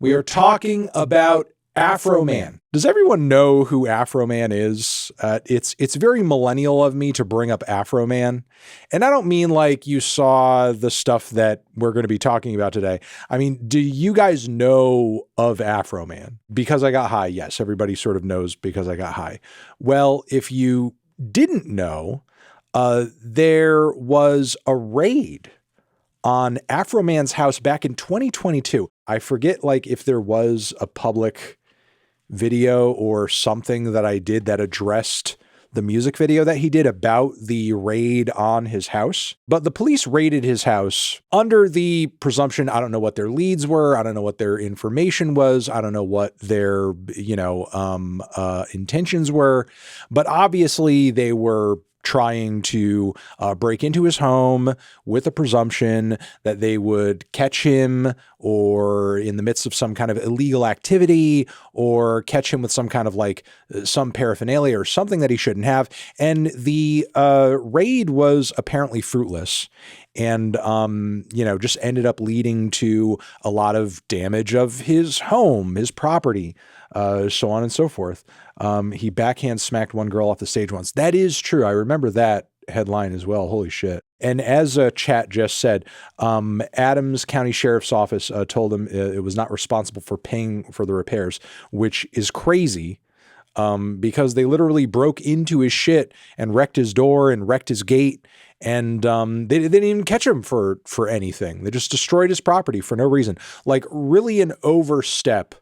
We are talking about Afroman. Does everyone know who Afroman is? It's very millennial of me to bring up Afroman. And I don't mean like you saw the stuff that we're going to be talking about today. I mean, do you guys know of Afroman? Because I got high. Yes, everybody sort of knows because I got high. Well, if you didn't know, there was a raid on Afroman's house back in 2022. I forget like if there was a public video or something that I did that addressed the music video that he did about the raid on his house. But the police raided his house under the presumption, I don't know what their leads were. I don't know what their information was. I don't know what their, intentions were. But obviously they were trying to break into his home with a presumption that they would catch him or in the midst of some kind of illegal activity or catch him with some kind of like some paraphernalia or something that he shouldn't have. And the raid was apparently fruitless and, just ended up leading to a lot of damage of his home, his property, so on and so forth. He backhand smacked one girl off the stage once. That is true. I remember that headline as well. Holy shit. And as a chat just said, Adams County Sheriff's Office told him it was not responsible for paying for the repairs, which is crazy because they literally broke into his shit and wrecked his door and wrecked his gate. And they didn't even catch him for anything. They just destroyed his property for no reason. Like really an overstep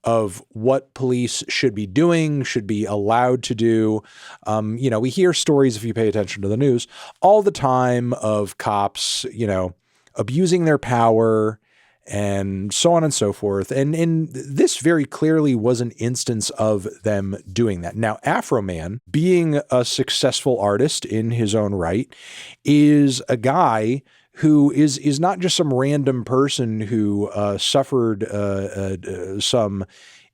of what police should be doing, should be allowed to do. We hear stories, if you pay attention to the news, all the time of cops, abusing their power and so on and so forth. And this very clearly was an instance of them doing that. Now, Afroman, being a successful artist in his own right, is a guy who is not just some random person who suffered some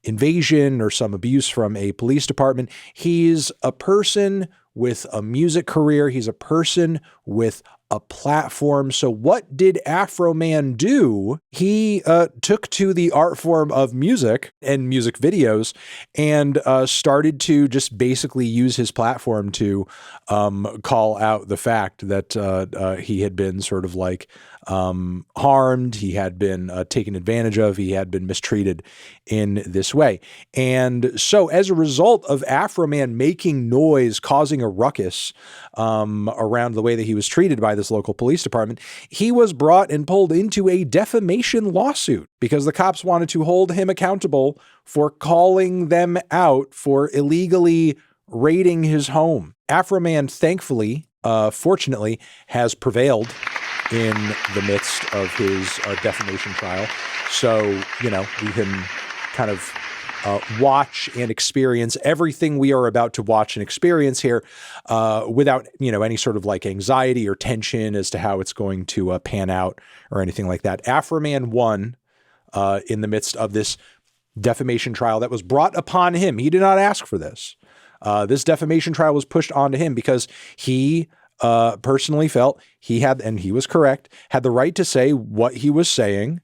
invasion or some abuse from a police department. He's a person with a music career. He's a person with a platform. So what did Afroman do? He took to the art form of music and music videos and started to just basically use his platform to call out the fact that he had been sort of like harmed, he had been taken advantage of, he had been mistreated in this way. And so as a result of Afroman making noise, causing a ruckus around the way that he was treated by this local police department, he was brought and pulled into a defamation lawsuit because the cops wanted to hold him accountable for calling them out for illegally raiding his home. Afroman, thankfully, fortunately, has prevailed in the midst of his defamation trial. So, we can kind of watch and experience everything we are about to watch and experience here without, any sort of like anxiety or tension as to how it's going to pan out or anything like that. Afroman won in the midst of this defamation trial that was brought upon him. He did not ask for this. This defamation trial was pushed onto him because he personally felt he had, and he was correct, had the right to say what he was saying,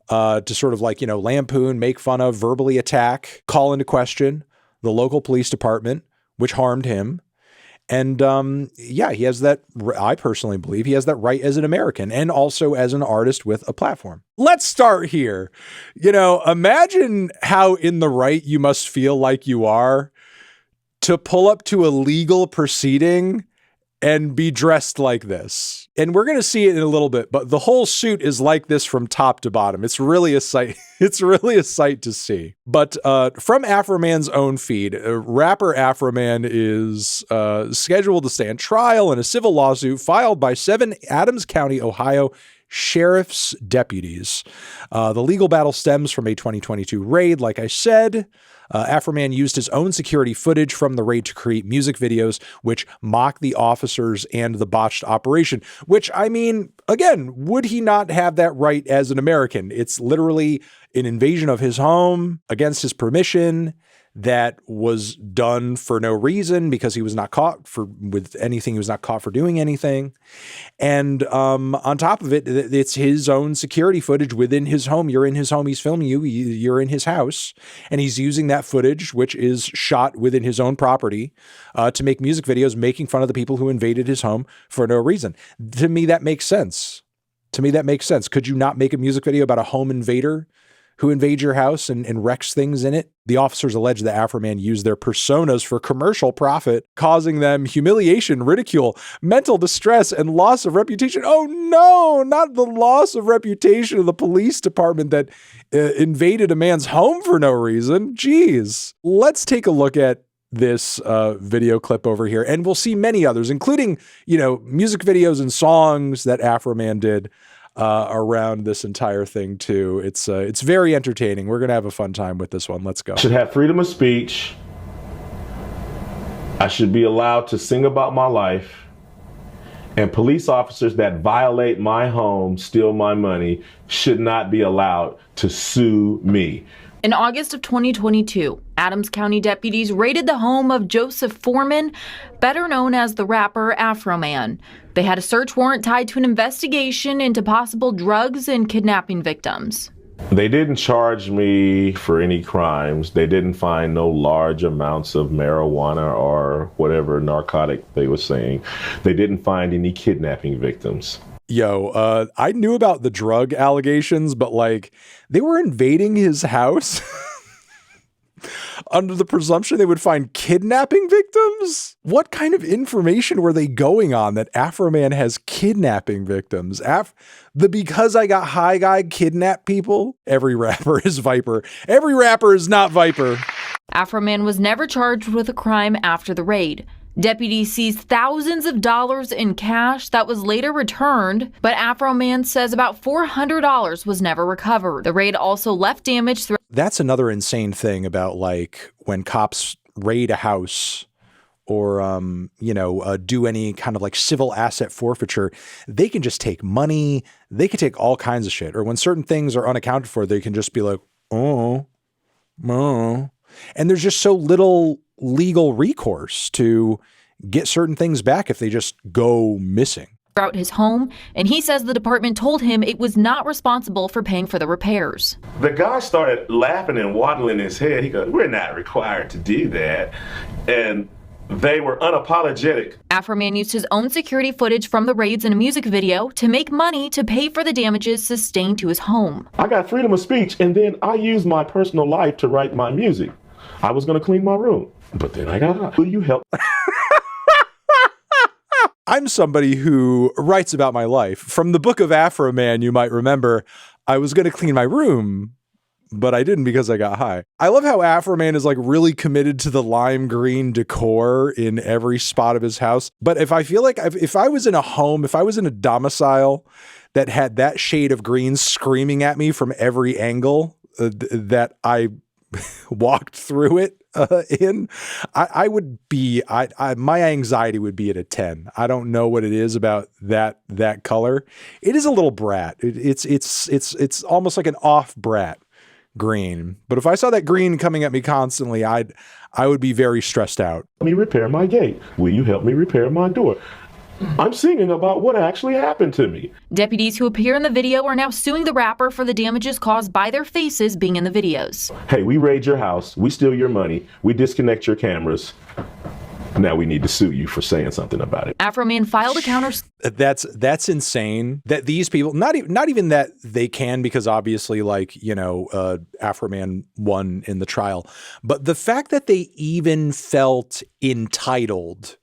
to sort of like, lampoon, make fun of, verbally attack, call into question the local police department, which harmed him. And he has that, I personally believe he has that right as an American and also as an artist with a platform. Let's start here. Imagine how in the right you must feel like you are to pull up to a legal proceeding and be dressed like this. And we're going to see it in a little bit, but the whole suit is like this from top to bottom. It's really a sight. It's really a sight to see. But from Afroman's own feed, rapper Afroman is scheduled to stand trial in a civil lawsuit filed by 7 Adams County, Ohio sheriff's deputies. The legal battle stems from a 2022 raid, like I said. Afroman used his own security footage from the raid to create music videos which mock the officers and the botched operation, which, I mean, again, would he not have that right as an American? It's literally an invasion of his home against his permission. that was done for no reason because he was not caught with anything. He was not caught for doing anything. And on top of it, it's his own security footage within his home. You're in his home. He's filming you. You're in his house. And he's using that footage, which is shot within his own property, to make music videos making fun of the people who invaded his home for no reason. To me, that makes sense. Could you not make a music video about a home invader who invades your house and wrecks things in it? The officers allege that Afroman used their personas for commercial profit, causing them humiliation, ridicule, mental distress, and loss of reputation. Oh no, not the loss of reputation of the police department that invaded a man's home for no reason. Jeez. Let's take a look at this video clip over here, and we'll see many others, including, music videos and songs that Afroman did around this entire thing too. It's very entertaining. We're gonna have a fun time with this one. Let's go. I should have freedom of speech. I should be allowed to sing about my life. And police officers that violate my home, steal my money, should not be allowed to sue me. In August of 2022, Adams County deputies raided the home of Joseph Foreman, better known as the rapper Afroman. They had a search warrant tied to an investigation into possible drugs and kidnapping victims. They didn't charge me for any crimes. They didn't find no large amounts of marijuana or whatever narcotic they were saying. They didn't find any kidnapping victims. Yo, I knew about the drug allegations, but they were invading his house under the presumption they would find kidnapping victims. What kind of information were they going on that Afroman has kidnapping victims? The because I got high guy kidnap people? Every rapper is Viper. Every rapper is not Viper. Afroman was never charged with a crime after the raid. Deputies seized thousands of dollars in cash that was later returned, but Afroman says about $400 was never recovered. The raid also left damage throughout. That's another insane thing about when cops raid a house or, do any kind of civil asset forfeiture. They can just take money. They can take all kinds of shit. Or when certain things are unaccounted for, they can just be like, oh. And there's just so little legal recourse to get certain things back if they just go missing. Throughout his home, and he says the department told him it was not responsible for paying for the repairs. The guy started laughing and waddling his head. He goes, "We're not required to do that." And they were unapologetic. Afroman used his own security footage from the raids in a music video to make money to pay for the damages sustained to his home. I got freedom of speech, and then I used my personal life to write my music. I was going to clean my room, but then I got high. Will you help? I'm somebody who writes about my life. From the book of Afroman, you might remember, I was going to clean my room, but I didn't because I got high. I love how Afroman is really committed to the lime green decor in every spot of his house. But if I feel like if I was in a home, if I was in a domicile that had that shade of green screaming at me from every angle that I walked through it I would be, my anxiety would be at a 10. I don't know what it is about that color. It is a little brat. It's almost like an off brat green. But if I saw that green coming at me constantly, I would be very stressed out. Let me repair my gate. Will you help me repair my door? I'm singing about what actually happened to me. Deputies who appear in the video are now suing the rapper for the damages caused by their faces being in the videos. Hey, we raid your house, we steal your money, we disconnect your cameras. Now we need to sue you for saying something about it. Afroman filed a counter. That's insane that these people, not even that they can, because obviously Afroman won in the trial, but the fact that they even felt entitled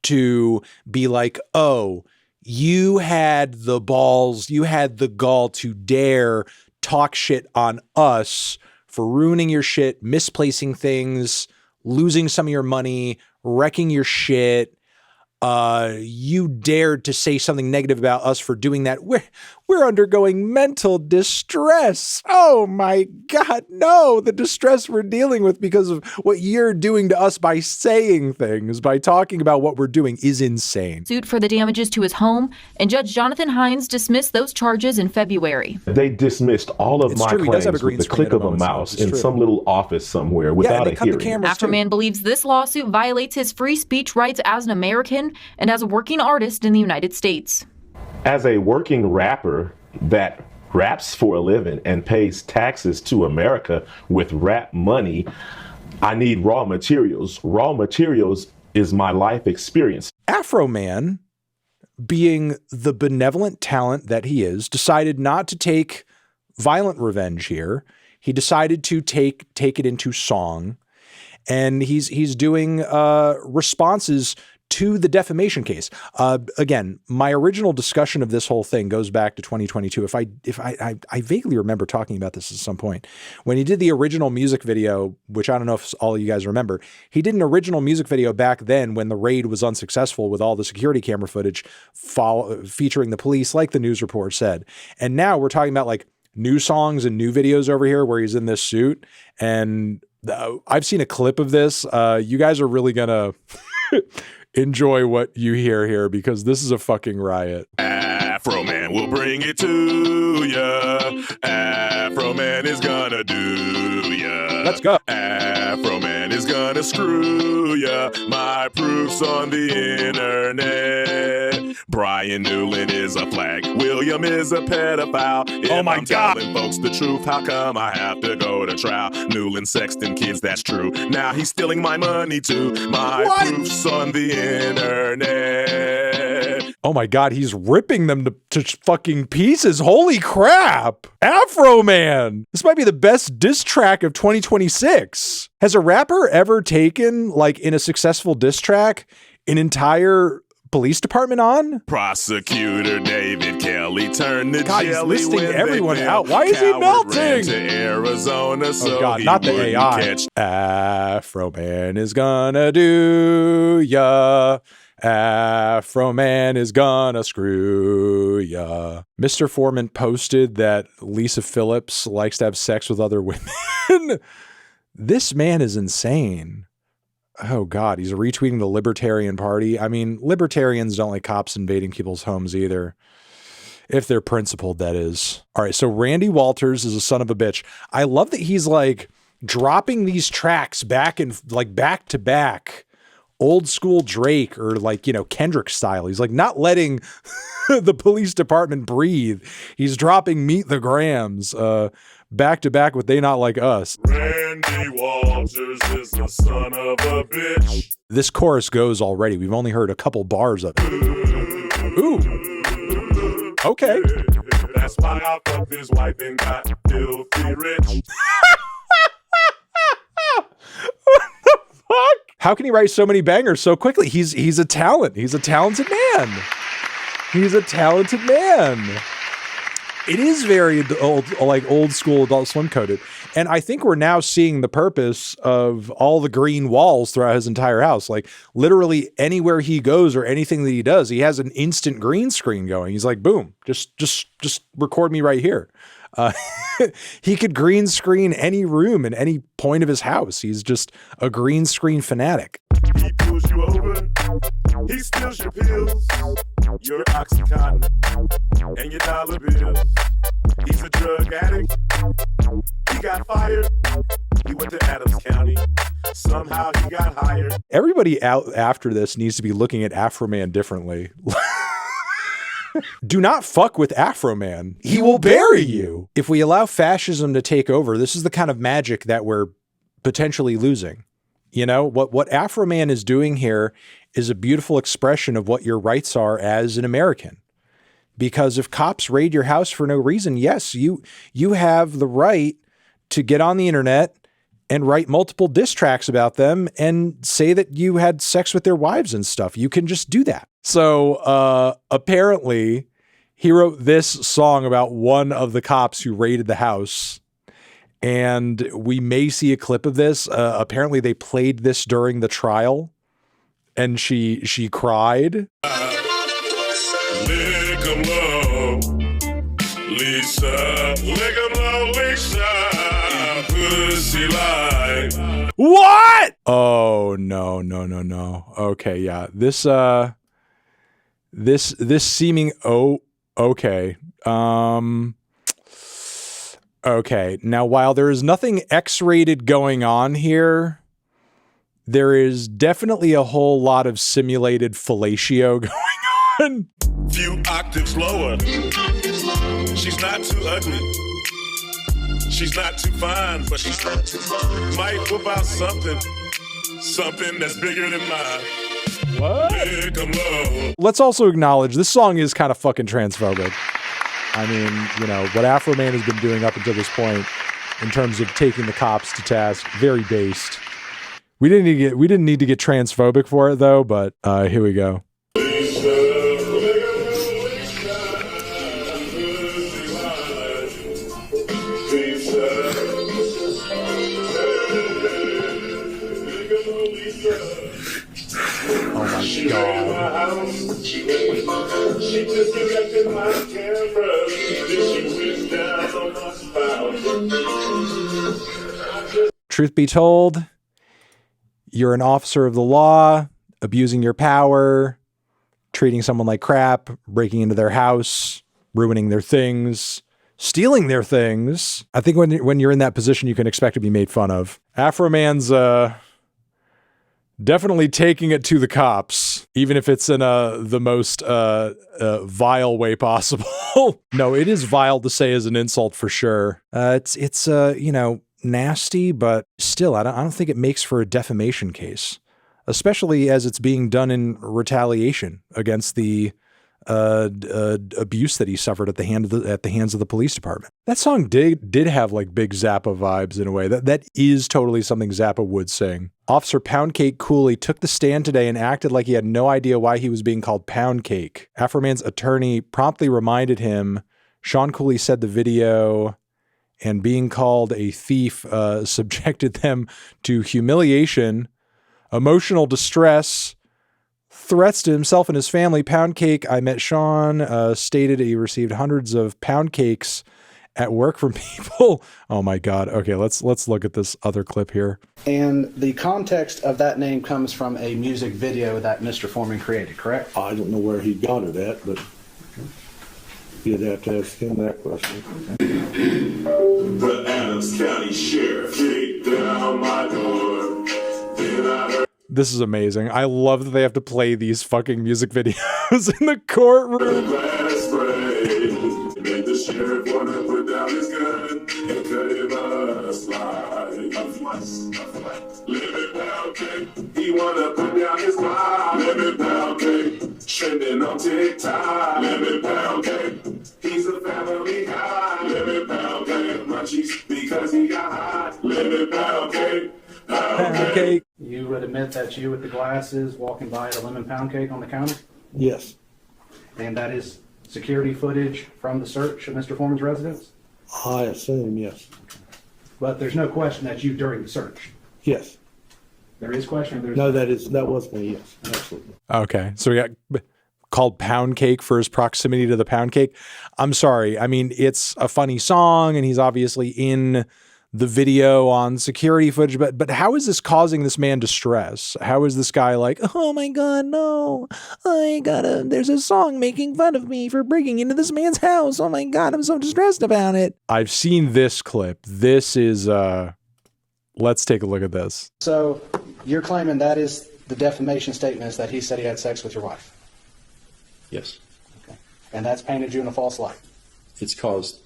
to be like, oh, you had the balls, you had the gall to dare talk shit on us for ruining your shit, misplacing things, losing some of your money, wrecking your shit. You dared to say something negative about us for doing that. We're We're undergoing mental distress. Oh my God, no, the distress we're dealing with because of what you're doing to us by saying things, by talking about what we're doing is insane. Suit for the damages to his home, and Judge Jonathan Hines dismissed those charges in February. They dismissed all of my claims with the click of a mouse in some little office somewhere without a hearing. Afroman believes this lawsuit violates his free speech rights as an American and as a working artist in the United States. As a working rapper that raps for a living and pays taxes to America with rap money, I need raw materials. Raw materials is my life experience. Afroman, being the benevolent talent that he is, decided not to take violent revenge here. He decided to take it into song, and he's doing responses to the defamation case. Again, my original discussion of this whole thing goes back to 2022. I vaguely remember talking about this at some point when he did the original music video, which I don't know if all of you guys remember. He did an original music video back then when the raid was unsuccessful with all the security camera footage featuring the police, like the news report said. And now we're talking about like new songs and new videos over here where he's in this suit. And I've seen a clip of this. You guys are really gonna enjoy what you hear here because this is a fucking riot. Afroman will bring it to ya. Afroman is gonna do ya. Let's go. Afroman is gonna screw ya. My proof's on the internet. Brian Newland is a flag. William is a pedophile. If my I'm God. telling folks the truth, how come I have to go to trial? Newland sexting kids, that's true. Now he's stealing my money too. My proof's on the internet. Oh my God, he's ripping them to fucking pieces. Holy crap. Afroman. This might be the best diss track of 2026. Has a rapper ever taken, like in a successful diss track, an entire police department on? Prosecutor David Kelly turned the God, he's jelly listing when everyone they out. Why is he ran melting? to Arizona so Oh God, he not the wouldn't AI. catch. Afroman is gonna do ya. Afroman is gonna screw ya. Mr. Foreman posted that Lisa Phillips likes to have sex with other women. This man is insane. Oh God, he's retweeting the Libertarian Party. I mean, Libertarians don't like cops invading people's homes either. If they're principled, that is. All right, so Randy Walters is a son of a bitch. I love that he's like dropping these tracks back to back. Old school Drake or like, you know, Kendrick style. He's like not letting the police department breathe. He's dropping Meet the Grams back to back with They Not Like Us. Randy Walters is the son of a bitch. This chorus goes already. We've only heard a couple bars of it. Ooh. Okay. That's why I fucked his wife and got filthy rich. What the fuck? How can he write so many bangers so quickly? He's a talent. He's a talented man. He's a talented man. It is very old school Adult Swim coded. And I think we're now seeing the purpose of all the green walls throughout his entire house. Like literally anywhere he goes or anything that he does, he has an instant green screen going. He's like, boom, just record me right here. He could green screen any room in any point of his house. He's just a green screen fanatic. He pulls you over, he steals your pills, your Oxycontin, and your dollar bills. He's a drug addict, he got fired, he went to Adams County, somehow he got hired. Everybody out after this needs to be looking at Afroman differently. Do not fuck with Afroman. He will bury you. If we allow fascism to take over, this is the kind of magic that we're potentially losing. You know, what Afroman is doing here is a beautiful expression of what your rights are as an American. Because if cops raid your house for no reason, yes, you have the right to get on the internet and write multiple diss tracks about them and say that you had sex with their wives and stuff. You can just do that. So apparently he wrote this song about one of the cops who raided the house. And we may see a clip of this. Apparently they played this during the trial and she cried. Lick 'em low, She lied. What? Oh, no. Okay, yeah. This seeming, okay. Okay, now while there is nothing X-rated going on here, there is definitely a whole lot of simulated fellatio going on. Few octaves lower. She's not too ugly. She's not too fine, but she's not too fine. Might whip out something that's bigger than mine. What? Here come love. Let's also acknowledge this song is kind of fucking transphobic. I mean, you know, what Afroman has been doing up until this point in terms of taking the cops to task, very based. We didn't need to get transphobic for it though, but here we go. Oh my God. She just directed my camera. Then she went down on my spouse. Truth be told, you're an officer of the law, abusing your power, treating someone like crap, breaking into their house, ruining their things, stealing their things. I think when you're in that position, you can expect to be made fun of. Afroman's definitely taking it to the cops, even if it's in the most vile way possible. No, it is vile to say as an insult for sure. It's you know, nasty, but still, I don't think it makes for a defamation case, especially as it's being done in retaliation against the abuse that he suffered at the hands of the police department. That song did have like big Zappa vibes in a way. That is totally something Zappa would sing. Officer Poundcake Cooley took the stand today and acted like he had no idea why he was being called Poundcake. Afroman's attorney promptly reminded him. Sean Cooley said the video and being called a thief subjected them to humiliation, emotional distress, threats to himself and his family. Poundcake, I met Sean, stated he received hundreds of pound cakes at work from people. Oh my God. Okay, let's look at this other clip here. And the context of that name comes from a music video that Mr. Foreman created, correct? I don't know where he got it at, but you'd have to ask him that question. The Adams County Sheriff kicked down my door. Then I heard This is amazing. I love that they have to play these fucking music videos in the courtroom. glass spray. Made the sheriff wanna put down his gun and cut him a slide. Living pound cake. He wanna put down his slide. Living pound cake. Trending on TikTok. Living pound cake. He's a family guy. Living pound cake. Munchies because he got hot. Living pound cake. Pound cake. You would admit that you with the glasses walking by a lemon pound cake on the counter? Yes, And that is security footage from the search of Mr. Foreman's residence? I assume, yes. But there's no question that you during the search. Yes. There is question or there's No, that was me, yes, absolutely. Okay, so we got called Poundcake for his proximity to the pound cake. I'm sorry. I mean, it's a funny song and he's obviously in the video on security footage, but how is this causing this man distress? How is this guy like, oh my God, no, there's a song making fun of me for breaking into this man's house. Oh my God, I'm so distressed about it. I've seen this clip. This is, let's take a look at this. So you're claiming that is the defamation statements that he said he had sex with your wife? Yes. Okay. And that's painted you in a false light? It's caused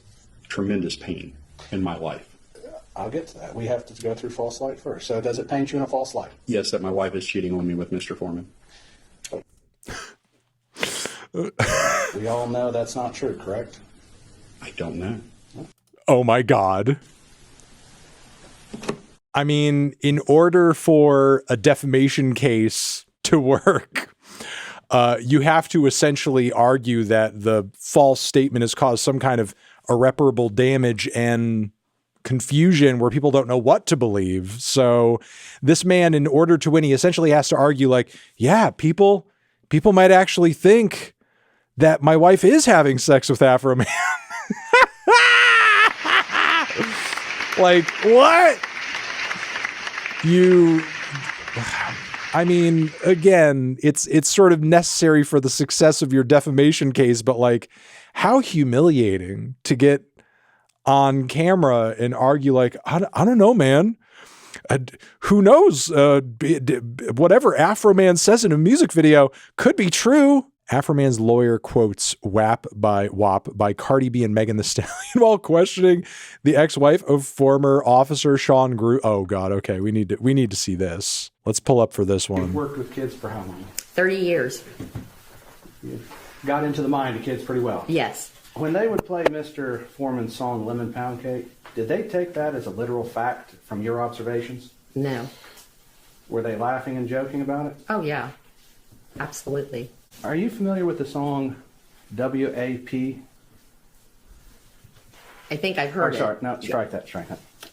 tremendous pain in my life. I'll get to that. We have to go through false light first. So does it paint you in a false light? Yes, that my wife is cheating on me with Mr. Foreman. We all know that's not true, correct? I don't know. Oh my God. I mean, in order for a defamation case to work, you have to essentially argue that the false statement has caused some kind of irreparable damage and confusion where people don't know what to believe. So this man, in order to win, he essentially has to argue like, yeah, people might actually think that my wife is having sex with Afroman. Like, what? I mean, again, it's sort of necessary for the success of your defamation case, but like, how humiliating to get on camera and argue like, I don't know, man. Who knows? Whatever Afroman says in a music video could be true. Afroman's lawyer quotes WAP by Cardi B and Megan Thee Stallion while questioning the ex-wife of former officer Sean Grew. Oh God, okay, we need to see this. Let's pull up for this one. You've worked with kids for how long? 30 years. You got into the mind of kids pretty well. Yes. When they would play Mr. Foreman's song Lemon Poundcake, did they take that as a literal fact from your observations? No. Were they laughing and joking about it? Oh, yeah. Absolutely. Are you familiar with the song WAP? I think I've heard Oh, sorry, it. no, strike that.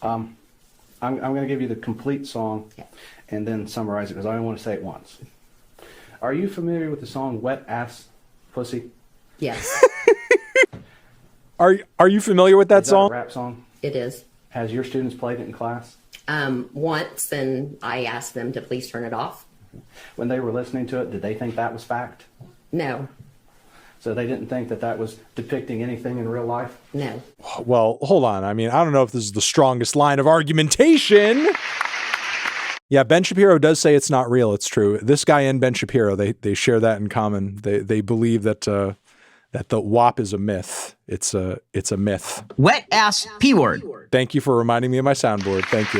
I'm going to give you the complete song and then summarize it because I only want to say it once. Are you familiar with the song Wet Ass Pussy? Yes, Are you familiar with that Is that song? a rap song? it is. Has your students played it in class? Once, and I asked them to please turn it off. When they were listening to it, did they think that was fact? No, So they didn't think that that was depicting anything in real life? no. Well, hold on. I mean, I don't know if this is the strongest line of argumentation. Yeah, Ben Shapiro does say it's not real. It's true. This guy and Ben Shapiro, they share that in common. They believe that that the WAP is a myth. It's a myth. Wet ass P word. Thank you for reminding me of my soundboard. Thank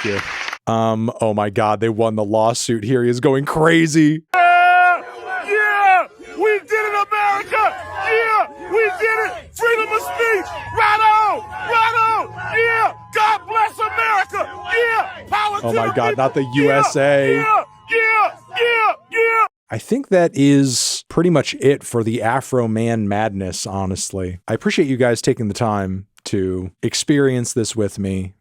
you. Oh my God, they won the lawsuit here. He is going crazy. Yeah, we did it, America. Yeah, we did it. Freedom of speech. Right on. Yeah, God bless America. Yeah, power Oh to my the God, people. not the USA. Yeah. I think that is pretty much it for the Afroman madness, honestly. I appreciate you guys taking the time to experience this with me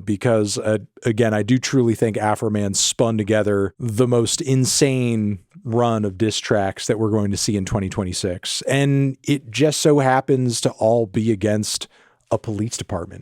because, again, I do truly think Afroman spun together the most insane run of diss tracks that we're going to see in 2026. And it just so happens to all be against a police department.